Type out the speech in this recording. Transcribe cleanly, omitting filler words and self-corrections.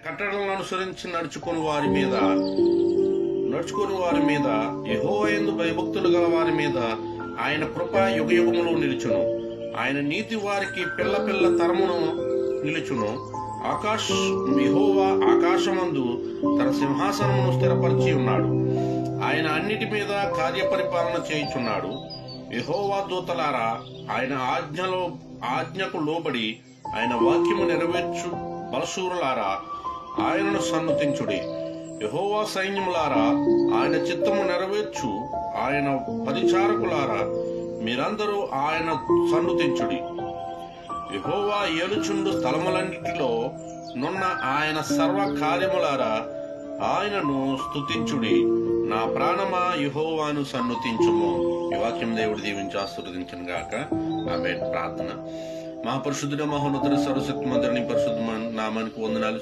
కట్టడలను అనుసరించి నడుచుకుని వారి మీద యెహోవా యందు భయభక్తులు గల వారి మీద ఆయన కృప యుగయుగములు నిలుచును. ఆయన నీతి వారికి పిల్ల పిల్ల తరమును నిలుచును. యెహోవా ఆకాశమందు తన సింహాసనమును స్థిరపరిచి ఉన్నాడు. ఆయన అన్నిటి మీద కార్యపరిపాలన చేయుచున్నాడు. యెహోవా దూతలారా, ఆయన ఆజ్ఞకు లోబడి ఆయన వాక్యము నెరవేర్చు బలశూరులారా, ఆయనను సన్నుతించుడి. యెహోవా సైన్యములారా, ఆయన చిత్తము నెరవేర్చు ఆయన పరిచారకులారా, మీరందరూ ఆయన సన్నుతించుడి. యెహోవా ఏలుచుండు స్థలములన్నిటిలో నున్న ఆయన సర్వ కార్యములారా, ఆయనను స్తుతించుడి. నా ప్రాణమా యెహోవాను సన్నుతించుము. ఈ వాక్యం దేవుడు దీవించి ఆశీర్వదించును గాక. ఆమేన్. ప్రార్థన. మహాపరిశుద్ధుడ, మహోన్నతుడ, సర్వశక్తిమంతుడ, నీ పరిశుద్ధ నామానికి వందనాలు.